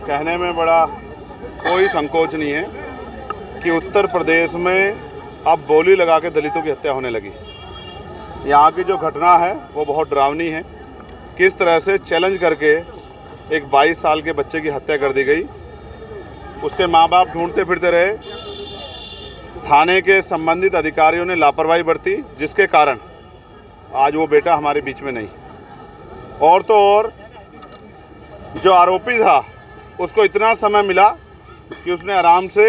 कहने में बड़ा कोई संकोच नहीं है कि उत्तर प्रदेश में अब बोली लगा के दलितों की हत्या होने लगी। यहाँ की जो घटना है वो बहुत डरावनी है। किस तरह से चैलेंज करके एक 22 साल के बच्चे की हत्या कर दी गई। उसके माँ बाप ढूंढते फिरते रहे, थाने के संबंधित अधिकारियों ने लापरवाही बरती, जिसके कारण आज वो बेटा हमारे बीच में नहीं। और तो और जो आरोपी था उसको इतना समय मिला कि उसने आराम से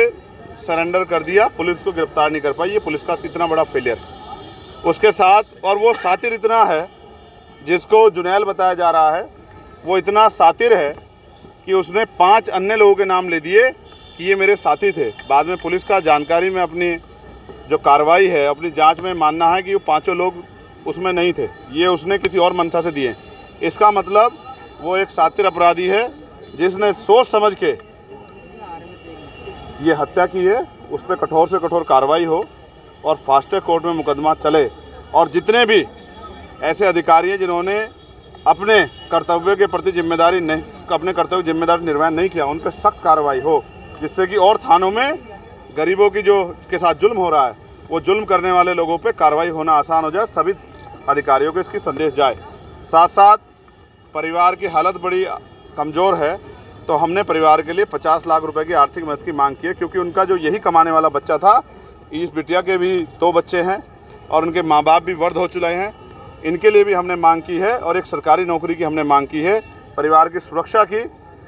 सरेंडर कर दिया, पुलिस को गिरफ्तार नहीं कर पाई। ये पुलिस का इतना बड़ा फेलियर है। उसके साथ और वो सातिर इतना है, जिसको जुनैल बताया जा रहा है, वो इतना सातिर है कि उसने 5 अन्य लोगों के नाम ले दिए कि ये मेरे साथी थे। बाद में पुलिस का जानकारी में अपनी जो कार्रवाई है, अपनी जांच में मानना है कि वो 5 लोग उसमें नहीं थे, ये उसने किसी और मंशा से दिए। इसका मतलब वो एक सातिर अपराधी है जिसने सोच समझ के ये हत्या की है। उस पर कठोर से कठोर कार्रवाई हो और फास्ट ट्रैक कोर्ट में मुकदमा चले, और जितने भी ऐसे अधिकारी हैं जिन्होंने अपने कर्तव्य के प्रति जिम्मेदारी निर्वहन नहीं किया, उन पर सख्त कार्रवाई हो, जिससे कि और थानों में गरीबों की जो के साथ जुल्म हो रहा है, वो जुल्म करने वाले लोगों पे कार्रवाई होना आसान हो जाए, सभी अधिकारियों को इसकी संदेश जाए। साथ साथ परिवार की हालत बड़ी कमज़ोर है, तो हमने परिवार के लिए 50 लाख रुपए की आर्थिक मदद की मांग की है, क्योंकि उनका जो यही कमाने वाला बच्चा था, इस बिटिया के भी 2 बच्चे हैं और उनके माँ बाप भी वृद्ध हो चुके हैं। इनके लिए भी हमने मांग की है और एक सरकारी नौकरी की हमने मांग की है, परिवार की सुरक्षा की,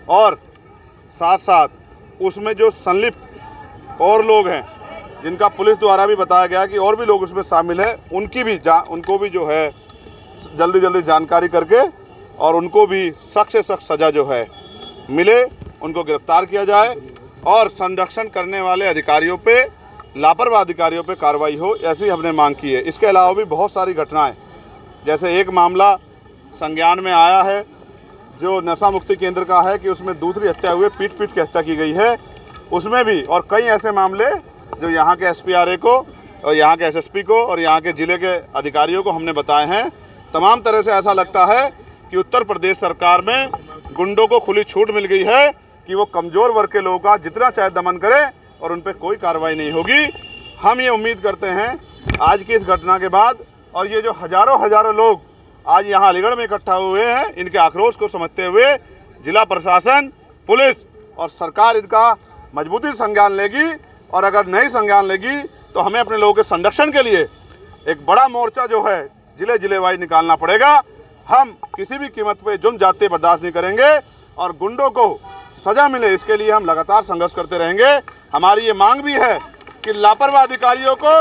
और साथ साथ उसमें जो संलिप्त और लोग हैं, जिनका पुलिस द्वारा भी बताया गया कि और भी लोग उसमें शामिल हैं, उनको भी जो है जल्दी जानकारी करके और उनको भी सख्त से सख्त सज़ा जो है मिले, उनको गिरफ्तार किया जाए और संरक्षण करने वाले अधिकारियों पे, लापरवाह अधिकारियों पे कार्रवाई हो, ऐसी हमने मांग की है। इसके अलावा भी बहुत सारी घटनाएं, जैसे एक मामला संज्ञान में आया है जो नशा मुक्ति केंद्र का है कि उसमें दूसरी हत्या हुए, पीट के हत्या की गई है, उसमें भी, और कई ऐसे मामले जो यहाँ के SPRA को और यहाँ के SSP को और यहाँ के ज़िले के अधिकारियों को हमने बताए हैं। तमाम तरह से ऐसा लगता है कि उत्तर प्रदेश सरकार में गुंडों को खुली छूट मिल गई है कि वो कमज़ोर वर्ग के लोगों का जितना चाहे दमन करें और उन पर कोई कार्रवाई नहीं होगी। हम ये उम्मीद करते हैं आज की इस घटना के बाद, और ये जो हज़ारों लोग आज यहाँ अलीगढ़ में इकट्ठा हुए हैं, इनके आक्रोश को समझते हुए जिला प्रशासन, पुलिस और सरकार इनका मजबूती से संज्ञान लेगी, और अगर नहीं संज्ञान लेगी तो हमें अपने लोगों के संरक्षण के लिए एक बड़ा मोर्चा जो है जिले वाइज निकालना पड़ेगा। हम किसी भी कीमत पे जुल्म जाते बर्दाश्त नहीं करेंगे और गुंडों को सजा मिले, इसके लिए हम लगातार संघर्ष करते रहेंगे। हमारी ये मांग भी है कि लापरवाह अधिकारियों को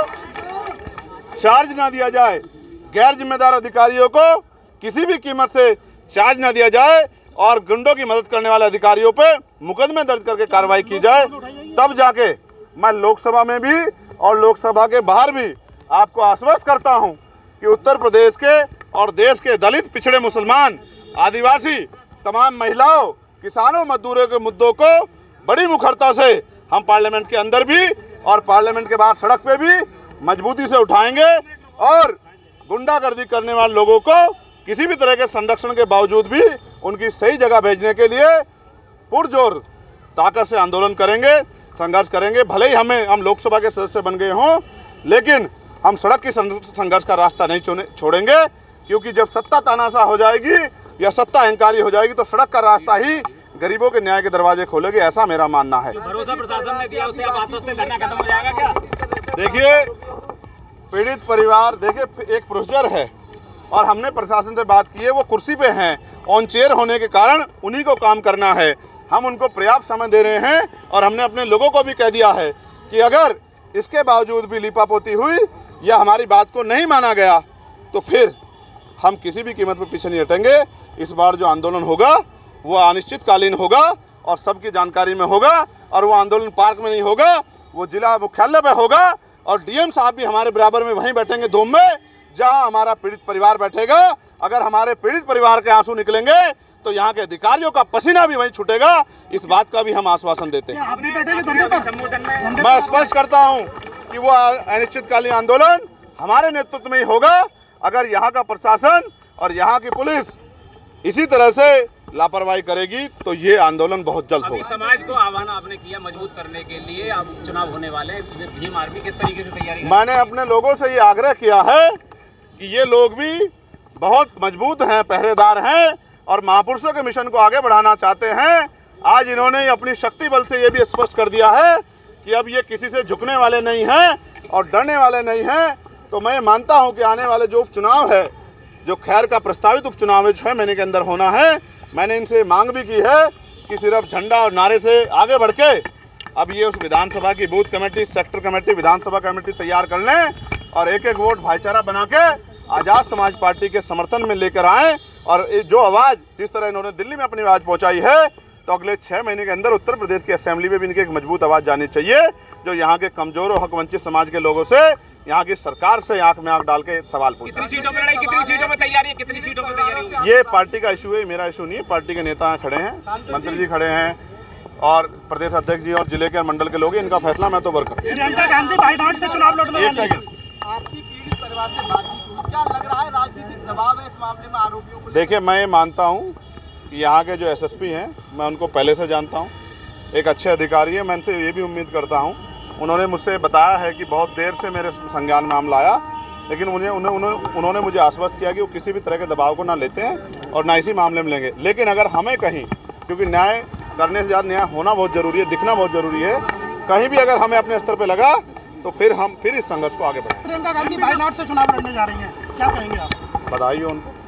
चार्ज ना दिया जाए, गैर जिम्मेदार अधिकारियों को किसी भी कीमत से चार्ज ना दिया जाए, और गुंडों की मदद करने वाले अधिकारियों पे मुकदमे दर्ज करके कार्रवाई की जाए। तब जाके मैं लोकसभा में भी और लोकसभा के बाहर भी आपको आश्वस्त करता हूं कि उत्तर प्रदेश के और देश के दलित, पिछड़े, मुसलमान, आदिवासी, तमाम महिलाओं, किसानों, मजदूरों के मुद्दों को बड़ी मुखरता से हम पार्लियामेंट के अंदर भी और पार्लियामेंट के बाहर सड़क पे भी मजबूती से उठाएंगे, और गुंडागर्दी करने वाले लोगों को किसी भी तरह के संरक्षण के बावजूद भी उनकी सही जगह भेजने के लिए पुरजोर ताकत से आंदोलन करेंगे, संघर्ष करेंगे। भले ही हम लोकसभा के सदस्य बन गए हों, लेकिन हम सड़क की संघर्ष का रास्ता नहीं छोड़ेंगे, क्योंकि जब सत्ता तानाशाह हो जाएगी या सत्ता अहंकारी हो जाएगी तो सड़क का रास्ता ही गरीबों के न्याय के दरवाजे खोलेगी, ऐसा मेरा मानना है। भरोसा प्रशासन ने दिया, उसे आप आश्वस्त हैं धरना खत्म हो जाएगा क्या? देखिए, पीड़ित परिवार, देखिए एक प्रोसीजर है और हमने प्रशासन से बात की है, वो कुर्सी पे हैं, ऑन चेयर होने के कारण उन्हीं को काम करना है। हम उनको पर्याप्त समय दे रहे हैं और हमने अपने लोगों को भी कह दिया है कि अगर इसके बावजूद भी लीपापोती हुई या हमारी बात को नहीं माना गया तो फिर हम किसी भी कीमत पर पीछे नहीं हटेंगे। इस बार जो आंदोलन होगा वो अनिश्चितकालीन होगा और सबकी जानकारी में होगा, और वो आंदोलन पार्क में नहीं होगा, वो जिला मुख्यालय पे होगा, और DM साहब भी हमारे बराबर में वहीं बैठेंगे धूम में, जहां हमारा पीड़ित परिवार बैठेगा। अगर हमारे पीड़ित परिवार के आंसू निकलेंगे तो यहाँ के अधिकारियों का पसीना भी वहीं छूटेगा, इस बात का भी हम आश्वासन देते हैं। मैं स्पष्ट करता हूँ कि वो अनिश्चितकालीन आंदोलन हमारे नेतृत्व में ही होगा। अगर यहाँ का प्रशासन और यहाँ की पुलिस इसी तरह से लापरवाही करेगी तो ये आंदोलन बहुत जल्द अभी होगा। समाज को आह्वान आपने किया मजबूत करने के लिए, अब चुनाव होने वाले हैं, भीम आर्मी किस तरीके से तैयारी कर मैंने अपने लोगों से ये आग्रह किया है कि ये लोग भी बहुत मजबूत हैं, पहरेदार हैं और महापुरुषों के मिशन को आगे बढ़ाना चाहते हैं। आज इन्होंने अपनी शक्ति बल से ये भी स्पष्ट कर दिया है कि अब ये किसी से झुकने वाले नहीं हैं और डरने वाले नहीं हैं। तो मैं मानता हूं कि आने वाले जो उपचुनाव है, जो खैर का प्रस्तावित उपचुनाव है 6 महीने के अंदर होना है, मैंने इनसे मांग भी की है कि सिर्फ झंडा और नारे से आगे बढ़ के अब ये उस विधानसभा की बूथ कमेटी, सेक्टर कमेटी, विधानसभा कमेटी तैयार कर लें और एक एक वोट भाईचारा बना के आज़ाद समाज पार्टी के समर्थन में लेकर आएँ। और जो आवाज़ जिस तरह इन्होंने दिल्ली में अपनी आवाज़ पहुँचाई है, तो अगले 6 महीने के अंदर उत्तर प्रदेश की असेंबली में भी इनकी एक मजबूत आवाज़ जानी चाहिए, जो यहाँ के कमजोर और हक वंचित समाज के लोगों से, यहाँ की सरकार से आंख में आंख डाल के सवाल पूछे। कितनी सीटों पर लड़ाई, कितनी सीटों पर तैयारी है, कितनी सीटों पर तैयारी होगी? ये पार्टी का इशू है, मेरा इशू नहीं है। पार्टी के नेता खड़े हैं, मंत्री जी खड़े हैं और प्रदेश अध्यक्ष जी और जिले के मंडल के लोग हैं, इनका फैसला मैं तो वर्कर। प्रियंका गांधी बाइट से चुनाव लड़ने एक सेकंड, आपकी पीड़ित परिवार से बातचीत हुई, क्या लग रहा है राजनीतिक दबाव है इस मामले में आरोपियों को? देखिए, मैं ये मानता हूँ कि यहाँ के जो एसएसपी हैं, मैं उनको पहले से जानता हूँ, एक अच्छे अधिकारी है। मैं इनसे ये भी उम्मीद करता हूँ, उन्होंने मुझसे बताया है कि बहुत देर से मेरे संज्ञान में मामला आया, लेकिन उन्होंने मुझे आश्वस्त किया कि वो किसी भी तरह के दबाव को ना लेते हैं और ना इसी मामले में लेंगे। लेकिन अगर हमें कहीं, क्योंकि न्याय करने से ज़्यादा न्याय होना बहुत ज़रूरी है, दिखना बहुत ज़रूरी है, कहीं भी अगर हमें अपने स्तर पर लगा तो फिर हम इस संघर्ष को आगे बढ़ाएं। प्रियंका गांधी बाइट से चुनाव लड़ने जा रही हैं, क्या कहेंगे आप? बधाई हो उनको।